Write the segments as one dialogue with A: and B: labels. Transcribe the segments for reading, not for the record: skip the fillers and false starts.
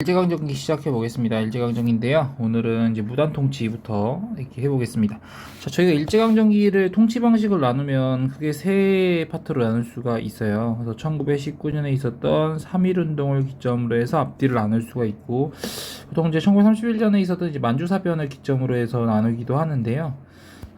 A: 일제강점기 시작해 보겠습니다. 일제강점기인데요. 오늘은 이제 무단통치부터 이렇게 해보겠습니다. 자, 저희가 일제강점기를 통치 방식을 나누면 크게 세 파트로 나눌 수가 있어요. 그래서 1919년에 있었던 3.1운동을 기점으로 해서 앞뒤를 나눌 수가 있고, 보통 이제 1931년에 있었던 이제 만주사변을 기점으로 해서 나누기도 하는데요.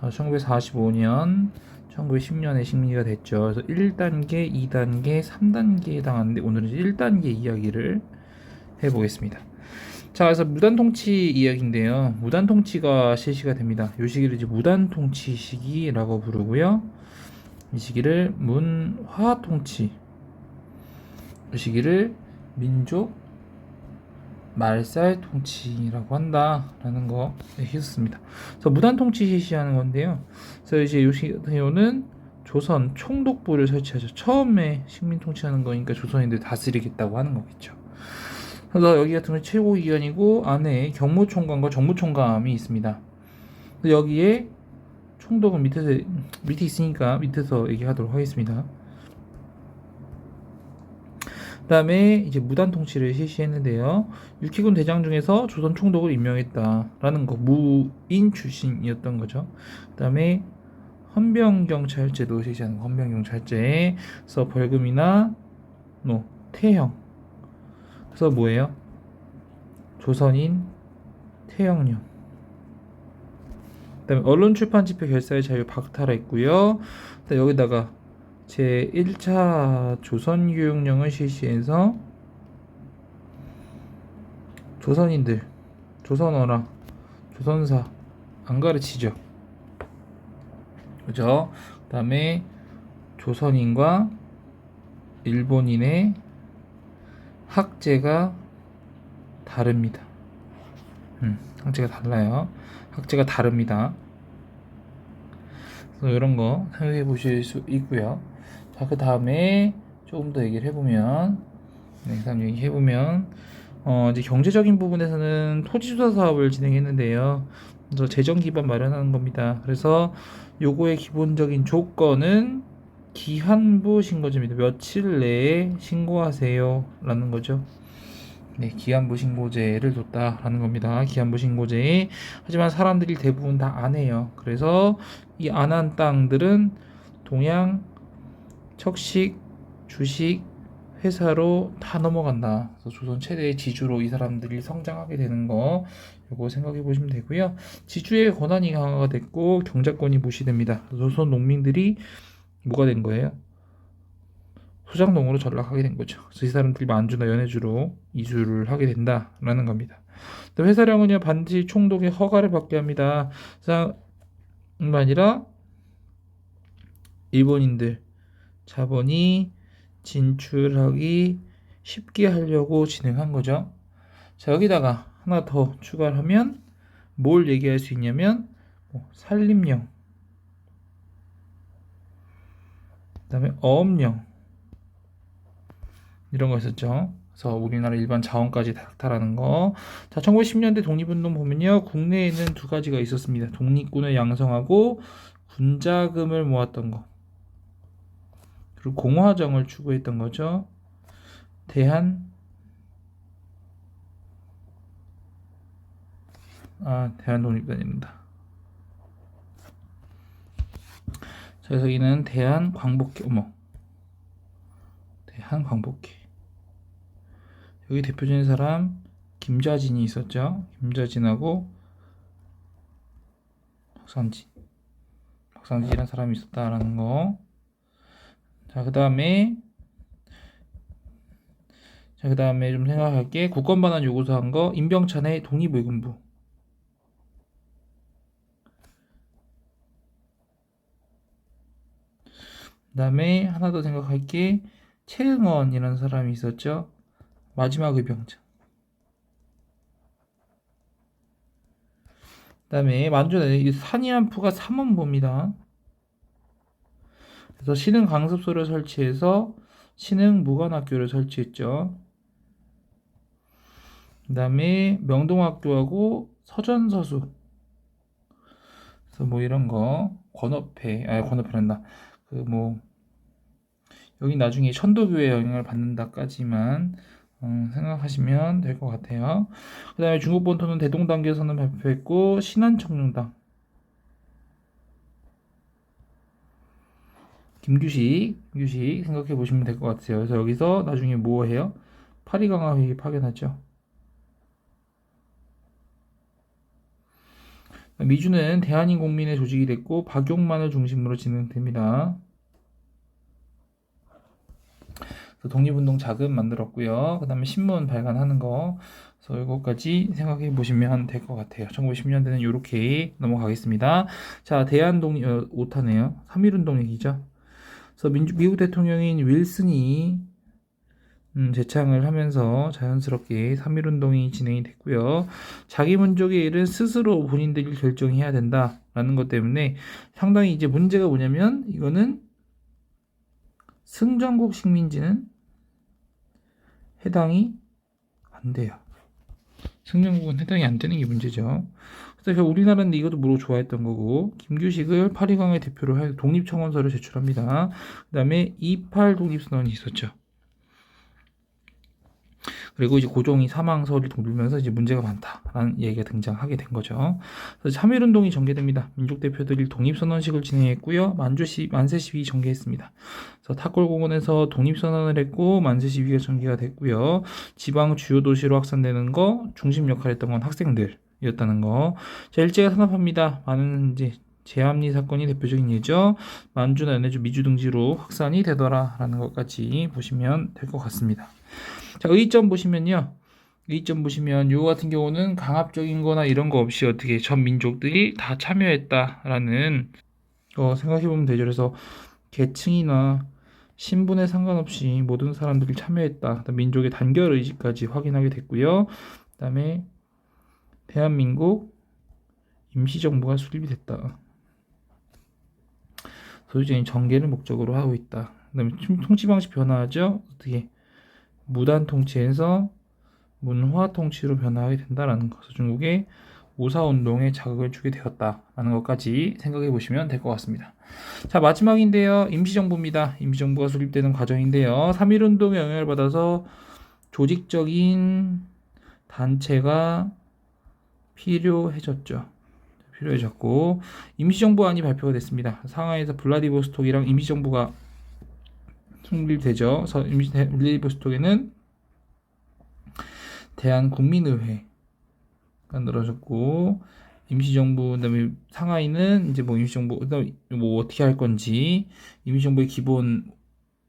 A: 1945년, 1910년에 식민지가 됐죠. 그래서 1단계, 2단계, 3단계에 해당하는데 오늘은 이제 1단계 이야기를 해보겠습니다. 자, 그래서 무단통치 이야기인데요. 무단통치가 실시가 됩니다. 이 시기를 이제 무단통치 시기라고 부르고요. 이 시기를 문화통치, 이 시기를 민족 말살통치라고 한다라는 거 했었습니다. 그래서 무단통치 실시하는 건데요. 그래서 이제 이 시기 같은 경우는 조선 총독부를 설치하죠. 처음에 식민 통치하는 거니까 조선인들 다스리겠다고 하는 거겠죠. 그래서 여기 같은 경우 최고위원이고 안에 경무총감과 정무총감이 있습니다. 여기에 총독은 밑에 있으니까 밑에서 얘기하도록 하겠습니다. 그 다음에 이제 무단통치를 실시했는데요. 육해군 대장 중에서 조선 총독을 임명했다라는 거, 무인 출신이었던 거죠. 그 다음에 헌병경찰제도 실시하는 거, 헌병경찰제에서 벌금이나 태형. 그래서 뭐예요? 조선인 태형령. 그 다음에 언론 출판 집회 결사의 자유 박탈했고요. 여기다가 제1차 조선교육령을 실시해서 조선인들, 조선어랑 조선사 안 가르치죠. 그죠? 그 다음에 조선인과 일본인의 학제가 다릅니다. 학제가 달라요. 학제가 다릅니다. 그래서 이런 거 생각해 보실 수 있고요. 자, 그 다음에 조금 더 얘기를 해보면, 그 다음 얘기해보면, 이제 경제적인 부분에서는 토지조사 사업을 진행했는데요. 그래서 재정 기반 마련하는 겁니다. 그래서 요거의 기본적인 조건은 기한부 신고제입니다. 며칠 내에 신고하세요 라는 거죠. 네, 기한부 신고제를 뒀다라는 겁니다. 기한부 신고제. 하지만 사람들이 대부분 다 안 해요. 그래서 이 안 한 땅들은 동양, 척식, 주식, 회사로 다 넘어간다. 그래서 조선 최대의 지주로 이 사람들이 성장하게 되는 거, 요거 생각해 보시면 되고요. 지주의 권한이 강화가 됐고 경작권이 무시됩니다. 조선 농민들이 뭐가 된 거예요? 소장농으로 전락하게 된 거죠. 그래서 이 사람들이 만주나 연해주로 이주를 하게 된다라는 겁니다. 또 회사령은요 반드시 총독의 허가를 받게 합니다. 뿐만 아니라 일본인들 자본이 진출하기 쉽게 하려고 진행한 거죠. 자, 여기다가 하나 더 추가를 하면 뭘 얘기할 수 있냐면 산림령, 그다음에 어업령 이런 거 있었죠. 그래서 우리나라 일반 자원까지 닥탈하는 거. 자, 1910년대 독립운동 보면요. 국내에는 두 가지가 있었습니다. 독립군을 양성하고 군자금을 모았던 거. 그리고 공화정을 추구했던 거죠. 대한 독립단입니다. 자, 그래서 이는 대한광복회. 대한광복회. 여기 대표적인 사람 김자진이 있었죠. 김자진하고 박상진이라는 사람이 있었다라는 거. 자, 그 다음에 좀 생각할 게 국권 반환 요구서한 거 임병찬의 독립의군부. 그 다음에 하나 더 생각할 게 최응원이라는 사람이 있었죠. 마지막 의병장. 그 다음에 만주는 산이안푸가 삼원보입니다. 그래서 신흥 강습소를 설치해서 신흥 무관학교를 설치했죠. 그 다음에 명동학교하고 서전서수. 그래서 뭐 이런 거 권업회란다. 여기 나중에 천도교회 영향을 받는다까지만 생각하시면 될 것 같아요. 그 다음에 중국 본토는 대동단계선언 발표했고 신한청룡당 김규식 생각해 보시면 될 것 같아요. 그래서 여기서 나중에 뭐 해요? 파리강화회의 파견하죠. 미주는 대한인국민의 조직이 됐고 박용만을 중심으로 진행됩니다. 독립운동 자금 만들었고요. 그 다음에 신문 발간하는 거. 그래서 이것까지 생각해 보시면 될 것 같아요. 1910년대는 이렇게 넘어가겠습니다. 자, 대한독립 5타네요. 3.1운동 얘기죠. 그래서 미국 대통령인 윌슨이 재창을 하면서 자연스럽게 3.1운동이 진행이 됐고요. 자기 민족의 일은 스스로 본인들이 결정해야 된다라는 것 때문에 상당히 이제 문제가 뭐냐면 이거는 승전국 식민지는 해당이 안 돼요. 승전국은 해당이 안 되는 게 문제죠. 그래서 우리나라는 이것도 모르고 좋아했던 거고 김규식을 파리강의 대표로 해 독립청원서를 제출합니다. 그 다음에 28 독립선언이 있었죠. 그리고 이제 고종이 사망설이 돌면서 이제 문제가 많다라는 얘기가 등장하게 된 거죠. 그래서 참여운동이 전개됩니다. 민족 대표들이 독립선언식을 진행했고요. 만세 시위 전개했습니다. 그래서 탑골공원에서 독립선언을 했고 만세 시위가 전개가 됐고요. 지방 주요 도시로 확산되는 거 중심 역할을 했던 건 학생들이었다는 거. 자, 일제가 산업합니다. 많은 이제 제합리 사건이 대표적인 예죠. 만주나 연해주, 미주 등지로 확산이 되더라라는 것까지 보시면 될 것 같습니다. 자, 의점 보시면요. 의점 보시면 요 같은 경우는 강압적인 거나 이런 거 없이 어떻게 전 민족들이 다 참여했다라는 거 생각해 보면 되죠. 그래서 계층이나 신분에 상관없이 모든 사람들이 참여했다. 민족의 단결 의지까지 확인하게 됐고요. 그다음에 대한민국 임시정부가 수립이 됐다. 소유적인 정계를 목적으로 하고 있다. 그다음에 통치 방식 변화하죠. 어떻게 무단 통치에서 문화 통치로 변화하게 된다라는 것을 중국의 오사운동에 자극을 주게 되었다라는 것까지 생각해 보시면 될 것 같습니다. 자, 마지막인데요. 임시정부입니다. 임시정부가 수립되는 과정인데요. 3.1운동에 영향을 받아서 조직적인 단체가 필요해졌죠. 필요해졌고 임시정부안이 발표가 됐습니다. 상하이에서 블라디보스톡이랑 임시정부가 성립되죠. 그래서 블라디보스톡에는 대한국민의회가 만들어졌고 임시정부 그다음에 상하이는 이제 뭐 임시정부 그다음에 뭐 어떻게 할 건지 임시정부의 기본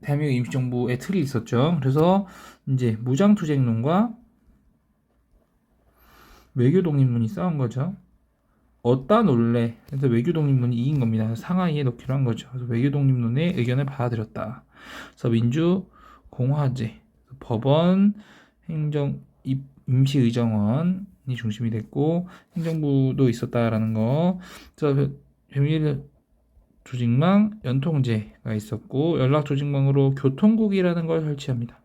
A: 대한민국 임시정부의 틀이 있었죠. 그래서 이제 무장투쟁론과 외교독립론이 싸운 거죠. 어따 놀래. 그래서 외교독립론이 이긴 겁니다. 상하이에 넣기로 한 거죠. 그래서 외교독립론의 의견을 받아들였다. 그래서 민주공화제, 법원, 행정, 임시의정원이 중심이 됐고 행정부도 있었다라는 거. 그래서 비밀 조직망, 연통제가 있었고 연락 조직망으로 교통국이라는 걸 설치합니다.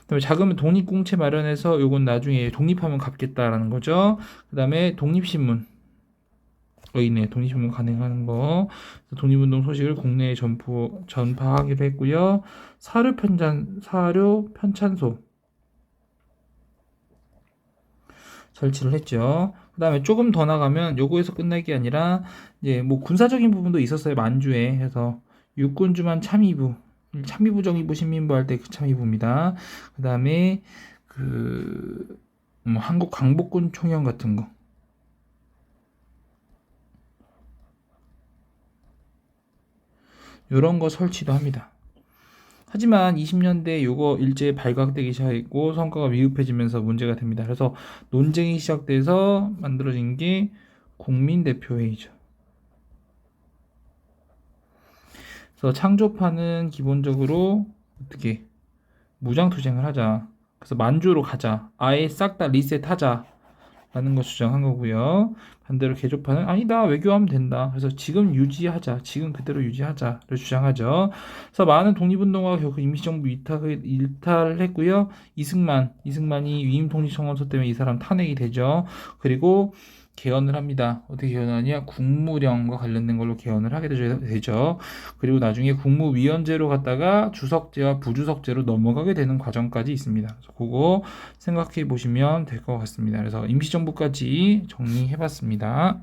A: 그다음에 자금 독립공채 마련해서 요건 나중에 독립하면 갚겠다라는 거죠. 그다음에 독립신문 의인의 독립신문 가능하는 거, 독립운동 소식을 국내에 전파하기로 했고요. 사료 편찬소 설치를 했죠. 그 다음에 조금 더 나가면 요거에서 끝날 게 아니라 이제 뭐 군사적인 부분도 있었어요. 만주에. 해서 육군주만 참의부 정의부 신민부 할 때 그 참의부입니다. 그 다음에 뭐 한국 광복군 총영 같은 거. 요런 거 설치도 합니다. 하지만 20년대 요거 일제히 발각되기 시작했고 성과가 미흡해지면서 문제가 됩니다. 그래서 논쟁이 시작돼서 만들어진 게 국민대표회의죠. 그래서 창조파는 기본적으로 어떻게 무장투쟁을 하자. 그래서 만주로 가자. 아예 싹 다 리셋하자. 라는 거 주장한 거고요. 반대로 개조파는 아니다, 외교하면 된다. 그래서 지금 유지하자, 지금 그대로 유지하자를 주장하죠. 그래서 많은 독립운동가가 결국 임시정부 일탈을 했고요. 이승만이 위임통치청원서 때문에 이 사람 탄핵이 되죠. 그리고 개헌을 합니다. 어떻게 개헌하냐? 국무령과 관련된 걸로 개헌을 하게 되죠. 그리고 나중에 국무위원제로 갔다가 주석제와 부주석제로 넘어가게 되는 과정까지 있습니다. 그래서 그거 생각해 보시면 될 것 같습니다. 그래서 임시정부까지 정리해 봤습니다.